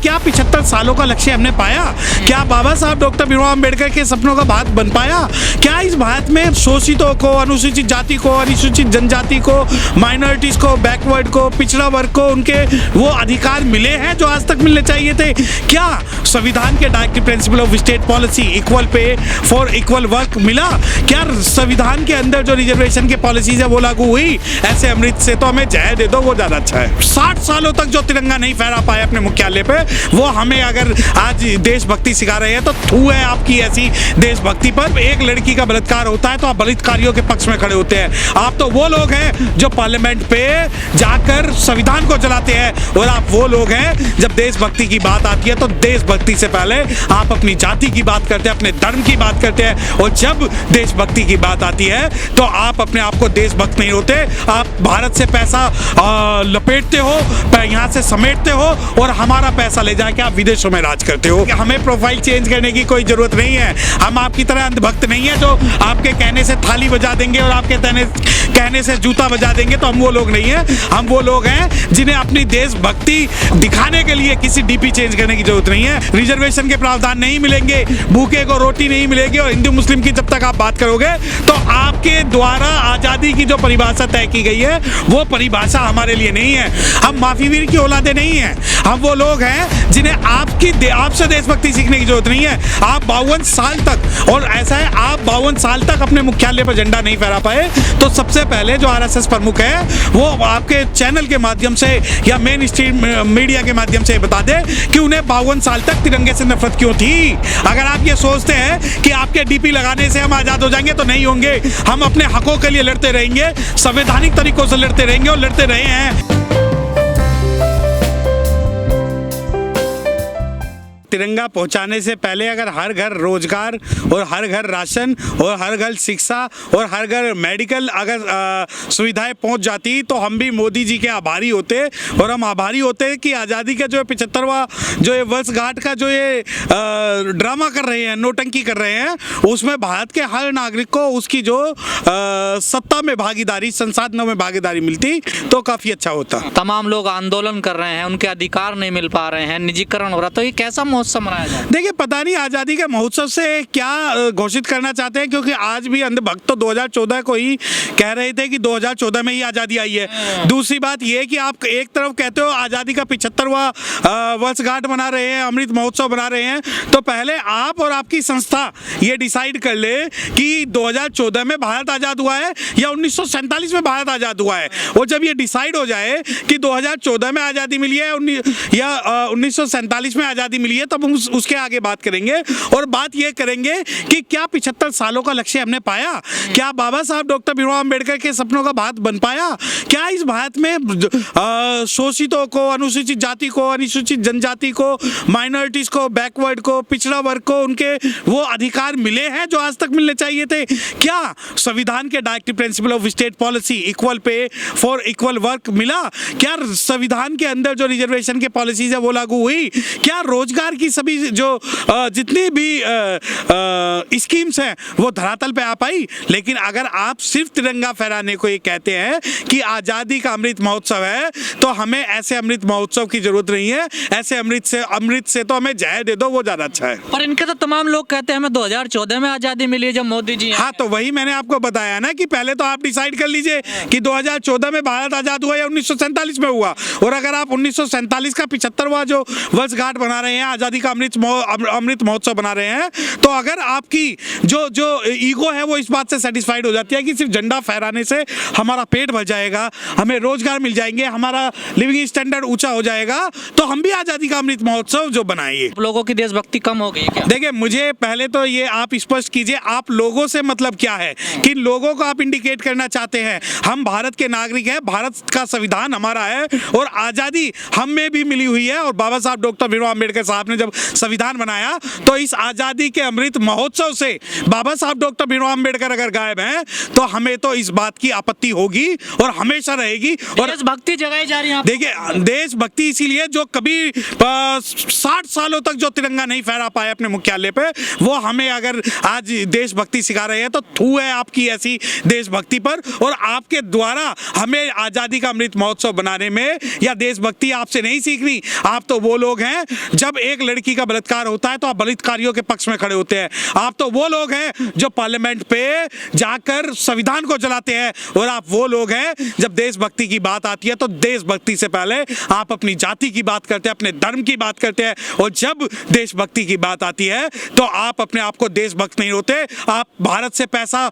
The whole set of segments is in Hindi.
क्या 75 सालों का लक्ष्य हमने पाया? क्या बाबा साहब डॉक्टर भीमराव अंबेडकर के सपनों का भारत बन पाया? क्या इस भारत में शोषितों को, अनुसूचित जाति को, अनुसूचित जनजाति को, माइनॉरिटीज को, बैकवर्ड को, पिछड़ा वर्ग को उनके वो अधिकार मिले हैं जो आज तक मिलने चाहिए थे? क्या संविधान के directive principle of state policy equal pay for equal work मिला? क्या संविधान के अंदर जो रिजर्वेशन की पॉलिसीज है वो लागू हुई? ऐसे अमृत से तो हमें जय दे दो, वो ज्यादा अच्छा है। 60 सालों तक जो तिरंगा नहीं फहरा पाए अपने मुख्यालय पे, वो हमें अगर आज देशभक्ति सिखा रहे हैं तो थू है आपकी ऐसी देशभक्ति पर। एक लड़की का बलात्कार होता है तो आप बलात्कारियों के पक्ष में खड़े होते हैं। आप तो वो लोग हैं जो पार्लियामेंट पे जाकर संविधान को जलाते हैं, और आप वो लोग हैं जब देशभक्ति की बात आती है तो देशभक्ति से पहले आप अपनी जाति की बात करते हैं, अपने धर्म की बात करते हैं, और जब देशभक्ति की बात आती है तो आप अपने आप को देशभक्त नहीं होते। आप भारत से पैसा लपेटते हो, यहाँ से समेटते हो, और हमारा पैसा ले जाके आप विदेशों में राज करते हो। हमें प्रोफाइल चेंज करने की कोई जरूरत नहीं है। हम आपकी तरह अंधभक्त नहीं है जो आपके कहने से थाली बजा देंगे और आपके कहने से जूता बजा देंगे। तो हम वो लोग नहीं है। हम वो लोग हैं जिन्हें अपनी देशभक्ति दिखाने के लिए किसी डीपी चेंज करने की जरूरत नहीं है। रिजर्वेशन के प्रावधान नहीं मिलेंगे, भूखे को रोटी नहीं मिलेगी, और हिंदू मुस्लिम की जब तक आप बात करोगे तो आपके द्वारा आजादी की जो परिभाषा तय की गई है वो परिभाषा हमारे लिए नहीं है। हम माफीवीर की औलादे नहीं है। हम वो लोग हैं जिन्हें आपसे देशभक्ति सीखने की जरूरत नहीं है। आप 52 साल तक, और ऐसा है आप 52 साल तक अपने मुख्यालय पर झंडा नहीं फहरा पाए, तो सबसे पहले जो आरएसएस प्रमुख है वो आपके चैनल के माध्यम से या मेन स्ट्रीम मीडिया के माध्यम से बता दे कि उन्हें 52 साल तक तिरंगे से नफरत क्यों थी। अगर आप ये सोचते हैं कि आपके डीपी लगाने से हम आजाद हो जाएंगे, तो नहीं होंगे। हम अपने हकों के लिए लड़ते रहेंगे, संवैधानिक तरीकों से लड़ते रहेंगे, और लड़ते रहे हैं। तिरंगा पहुंचाने से पहले अगर हर घर रोजगार और हर घर राशन और हर घर शिक्षा और हर घर मेडिकल अगर सुविधाएं पहुंच जाती तो हम भी मोदी जी के आभारी होते। और हम आभारी होते कि आज़ादी का जो 75वां जो ये वर्षगांठ का जो ये ड्रामा कर रहे हैं, नोटंकी कर रहे हैं, उसमें भारत के हर नागरिक को उसकी जो सत्ता में भागीदारी, संसाधनों में भागीदारी मिलती तो काफ़ी अच्छा होता। तमाम लोग आंदोलन कर रहे हैं, उनके अधिकार नहीं मिल पा रहे हैं, निजीकरण हो रहा, तो ये कैसा महोत्सव मनाया जाए? देखिए, पता नहीं आजादी के महोत्सव से क्या घोषित करना चाहते हैं, क्योंकि आज भी अंधभक्त तो 2014 को ही कह रहे थे कि 2014 में ही आजादी आई है। दूसरी बात यह कि आप एक तरफ कहते हो आजादी का 75वां वर्षगांठ मना रहे हैं, अमृत महोत्सव बना रहे हैं, तो पहले आप और आपकी संस्था ये डिसाइड कर ले कि 2014 में भारत आजाद हुआ है या 1947 में भारत आजाद हुआ है। और जब ये डिसाइड हो जाए कि 2014 में आजादी मिली है या 1947 में आजादी मिली है, तब हम उसके आगे बात करेंगे। और बात यह करेंगे कि क्या 75 सालों का लक्ष्य हमने पाया? क्या बाबा साहब डॉक्टर भीमराव अंबेडकर के सपनों का भारत बन पाया? क्या इस भारत में शोषितों को, अनुसूचित जाति को, अनुसूचित जनजाति को, माइनॉरिटीज को, बैकवर्ड को, पिछड़ा वर्ग को उनके वो अधिकार मिले हैं जो आज तक मिलने चाहिए थे? क्या संविधान के directive principle of state policy equal pay for equal work मिला? क्या संविधान के अंदर जो रिजर्वेशन की पॉलिसीज है वो लागू हुई? क्या रोजगार की सभी जो जितनी भी स्कीम्स हैं वो धरातल पे आ पाई? लेकिन अगर आप सिर्फ तिरंगा फहराने को ये कहते हैं कि आजादी का अमृत महोत्सव है, तो हमें ऐसे अमृत महोत्सव की जरूरत नहीं है। ऐसे अमृत से तो हमें जय दे दो, वो ज्यादा अच्छा है। पर इनके तो तमाम लोग कहते हैं हमें 2014 में आजादी मिली है जब मोदी जी। हाँ, तो वही मैंने आपको बताया ना कि पहले तो आप डिसाइड कर लीजिए कि 2014 में भारत आजाद हुआ या 1947 में हुआ। और अगर आप 1947 का 75वां जो वर्षगांठ बना रहे हैं, आजादी का अमृत महोत्सव बना रहे हैं, तो अगर आपकी जो ईगो है वो इस बात से सेटिस्फाइड हो जाती है कि सिर्फ झंडा फहराने से हमारा पेट भर जाएगा, हमें रोजगार मिल जाएंगे, हमारा लिविंग स्टैंडर्ड ऊंचा हो जाएगा, तो हम भी आजादी का अमृत महोत्सव जो बनाएंगे। लोगों की देशभक्ति कम हो गई क्या? देखिए, मुझे पहले तो ये आप स्पष्ट कीजिए, आप लोगों से मतलब क्या है, किन लोगों को आप इंडिकेट करना चाहते हैं? हम भारत के नागरिक हैं, भारत का संविधान हमारा है और आजादी हम में भी मिली हुई है। और बाबा साहब डॉक्टर भीमराव अंबेडकर साहब ने जब संविधान बनाया तो इस आज़ादी के अमृत महोत्सव से बाबा साहब डॉक्टर भीमराव अम्बेडकर अगर गायब हैं तो हमें तो इस बात की आपत्ति होगी और हमेशा रहेगी। और देशभक्ति जगाई जा रही है। देखिए देशभक्ति इसीलिए जो कभी 60 सालों तक जो तिरंगा नहीं फहरा पाए अपने मुख्यालय पे, वो हमें अगर आज देशभक्ति सिखा रहे हैं तो थू है आपकी ऐसी देशभक्ति पर। और आपके द्वारा हमें आज़ादी का अमृत महोत्सव बनाने में या देशभक्ति आपसे नहीं सीखनी। आप तो वो लोग हैं जब एक लड़की का बलात्कार होता है तो आप बलात्कारियों के पक्ष में खड़े होते हैं। आप तो वो लोग हैं जो पार्लियामेंट पे जाकर संविधान को जलाते हैं। और आप वो लोग हैं जब देशभक्ति की बात आती है तो देशभक्ति से पहले आप अपनी जाति की बात करते हैं, अपने धर्म की बात करते हैं। और जब देशभक्ति की बात आती है तो आप अपने आप को देशभक्त नहीं होते, आप भारत से पैसा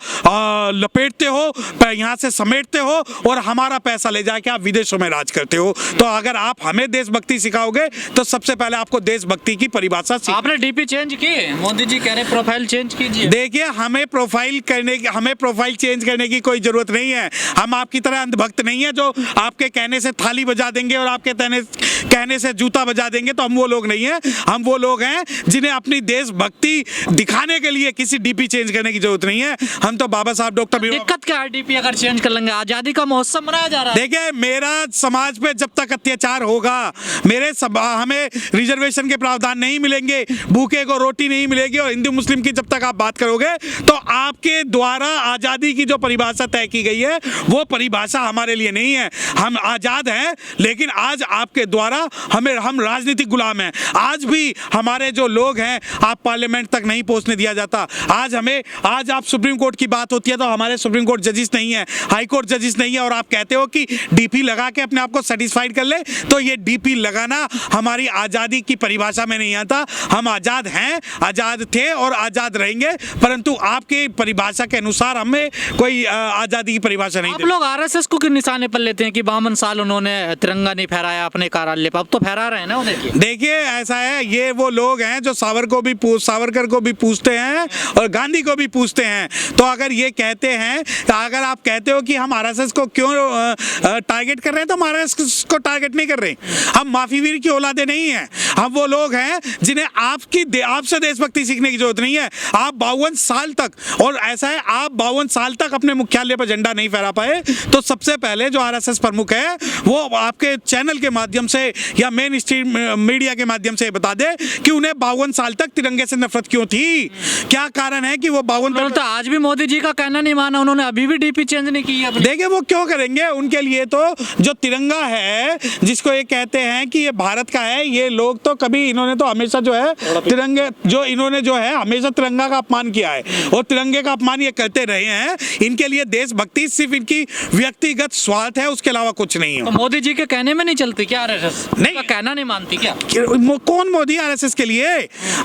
लपेटते हो, यहाँ से समेटते हो और हमारा पैसा ले जाके आप विदेशों में राज करते हो। तो अगर आप हमें देशभक्ति सिखाओगे तो सबसे पहले आपको देशभक्ति की परिभाषा आपने डीपी चेंज की, मोदी जी कह रहे हैं प्रोफाइल चेंज कीजिए। देखिए हमें प्रोफाइल चेंज करने की कोई जरूरत नहीं है। हम आपकी तरह अंधभक्त नहीं है जो आपके कहने से थाली बजा देंगे और आपके कहने से जूता बजा देंगे। तो हम वो लोग नहीं है। हम वो लोग हैं जिन्हें अपनी देशभक्ति दिखाने के लिए किसी डीपी चेंज करने की जरूरत नहीं है। हम तो बाबा साहब डॉक्टर दिक्कत क्या है डीपी अगर चेंज कर लेंगे? आजादी का महोत्सव मनाया जा रहा है। देखिए मेरा समाज पे जब तक अत्याचार होगा, हमें रिजर्वेशन के प्रावधान नहीं मिलेंगे, भूखे को रोटी नहीं मिलेगी और हिंदू मुस्लिम की जब तक आप बात करोगे तो आपके द्वारा आजादी की जो परिभाषा तय की गई है वो परिभाषा हमारे लिए नहीं है। हम आजाद हैं लेकिन आज आपके द्वारा हम राजनीतिक गुलाम हैं। आज भी हमारे जो लोग हैं आप पार्लियामेंट तक नहीं पहुंचने दिया जाता। आज आप सुप्रीम कोर्ट की बात होती है तो हमारे सुप्रीम कोर्ट जजेस नहीं है, हाई कोर्ट जजेस नहीं है और आप कहते हो कि डीपी लगा के अपने आप को सेटिस्फाइड कर ले। तो ये डीपी लगाना हमारी आजादी की परिभाषा में नहीं आता। हम आजाद हैं, आजाद थे और आजाद रहेंगे, परंतु आपके परिभाषा के अनुसार हमें कोई आजादी की परिभाषा नहीं। आप लोग आरएसएस को किस निशाने पर लेते हैं कि 52 साल उन्होंने तिरंगा नहीं फहराया अपने कार्यालय पर? अब तो फहरा रहे हैं ना। देखिए ऐसा है, ये वो लोग हैं जो सावरकर को भी पूछते हैं और गांधी को भी पूछते हैं। तो अगर ये कहते हैं, अगर आप कहते हो कि हम आरएसएस को क्यों टारगेट कर रहे हैं, तो हम आरएसएस को टारगेट नहीं कर रहे। हम माफीवीर की औलादे नहीं है। हम वो लोग हैं जिन्हें आपसे देशभक्ति सीखने की जरूरत नहीं है। आप 52 साल तक, और ऐसा है आप 52 साल तक अपने मुख्यालय पर झंडा नहीं फहरा पाए। तो सबसे पहले जो आरएसएस प्रमुख है वो आपके चैनल के माध्यम से या मेन स्ट्रीम मीडिया के माध्यम से बता दे कि उन्हें 52 साल तक तिरंगे से नफरत क्यों थी, क्या कारण है कि वो 52। तो आज भी मोदी जी का कहना नहीं माना उन्होंने, अभी भी डीपी चेंज नहीं की है। देखिए वो क्यों करेंगे? उनके लिए तो जो तिरंगा है जिसको ये कहते हैं कि ये भारत का है, ये लोग तो कभी इन्होंने तो हमेशा जो है तिरंगे इन्होंने हमेशा तिरंगा का अपमान किया है और तिरंगे का अपमान ये करते रहे हैं। इनके लिए देशभक्ति सिर्फ इनकी व्यक्तिगत स्वार्थ है, उसके अलावा कुछ नहीं है। तो मोदी जी के कहने में नहीं चलती क्या आरएसएस? नहीं, कहना नहीं मानती क्या? कौन मोदी आरएसएस के लिए?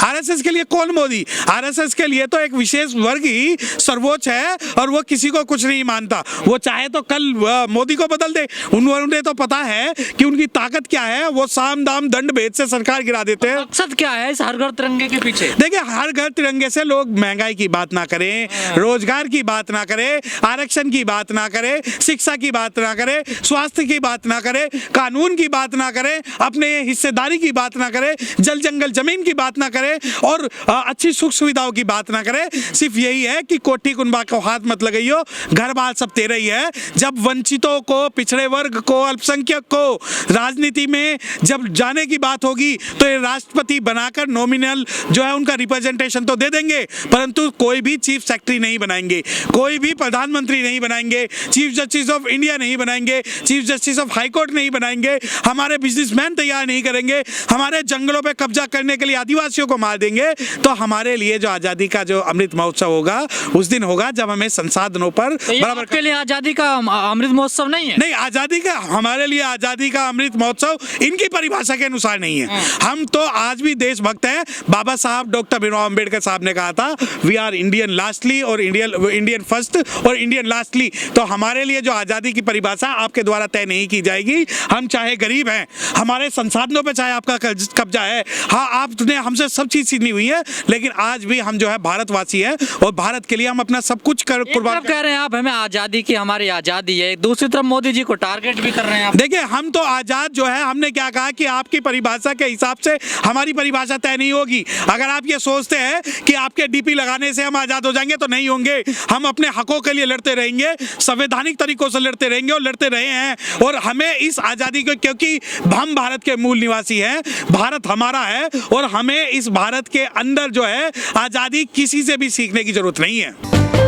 आरएसएस के लिए कौन मोदी? आरएसएस के लिए तो एक विशेष वर्ग ही सर्वोच्च है और वो किसी को कुछ नहीं मानता। वो चाहे तो कल मोदी को बदल दे। उन्हें तो पता है कि उनकी ताकत क्या है। वो साम दाम दंड भेद से सरकार गिरा देते हैं। मकसद क्या है इस हर घर तिरंगे के पीछे? देखिए हर घर तिरंगे से लोग महंगाई की बात ना करें, रोजगार की बात ना करें, आरक्षण की बात ना करें, शिक्षा की बात ना करें, स्वास्थ्य की बात ना करें, कानून की बात ना करें, अपने हिस्सेदारी की बात ना करें, जल जंगल जमीन की बात ना करें और अच्छी सुख सुविधाओं की बात ना करें। सिर्फ यही है कि कोठी कुनबा को हाथ मत लगाइयो, घर बार सब तेरा ही है। जब वंचितों को, पिछड़े वर्ग को, अल्पसंख्यक को राजनीति में जब जाने की बात होगी तो ये राष्ट्रपति बनाकर नॉमिनल जो है उनका रिप्रेजेंटेशन तो दे देंगे, परंतु कोई भी चीफ सेक्रेटरी नहीं बनाएंगे, कोई भी प्रधानमंत्री नहीं बनाएंगे, चीफ जस्टिस ऑफ इंडिया नहीं बनाएंगे, chief justice of high court नहीं बनाएंगे, हमारे बिजनेसमैन तैयार नहीं करेंगे, हमारे जंगलों पे कब्जा करने के लिए आदिवासियों को मार देंगे। तो हमारे लिए जो आजादी का जो अमृत महोत्सव होगा उस दिन होगा जब हमें संसाधनों पर बराबर के लिए आजादी का अमृत महोत्सव नहीं है। नहीं, आजादी का हमारे लिए आजादी का अमृत महोत्सव इनकी परिभाषा के अनुसार नहीं है। हम तो आज भी देशभक्त हैं। बाबा साहब डॉक्टर भीमराव अम्बेडकर साहब ने कहा था वी आर इंडियन लास्टली और इंडियन फर्स्ट और इंडियन लास्टली। तो हमारे लिए जो आजादी की परिभाषा आपके द्वारा तय नहीं की जाएगी। हम चाहे गरीब हैं, हमारे संसाधनों पे चाहे आपका कब्जा है, हाँ आपने हमसे सब चीज छीनी हुई है, लेकिन आज भी हम जो है भारतवासी है और भारत के लिए हम अपना सब कुछ कुर्बान कह रहे हैं। आप हमें आजादी की, हमारी आजादी है, दूसरी तरफ मोदी जी को टारगेट भी कर रहे हैं आप। देखिए हम तो आजाद जो है, हमने क्या कहा कि आपकी परिभाषा के हिसाब से हमारी परिभाषा तय नहीं होगी। अगर आप ये सोचते हैं कि आपके डीपी लगाने से हम आज़ाद हो जाएंगे तो नहीं होंगे। हम अपने हकों के लिए लड़ते रहेंगे, संवैधानिक तरीकों से लड़ते रहेंगे और लड़ते रहे हैं। और हमें इस आज़ादी को, क्योंकि हम भारत के मूल निवासी हैं, भारत हमारा है और हमें इस भारत के अंदर जो है आज़ादी किसी से भी सीखने की जरूरत नहीं है।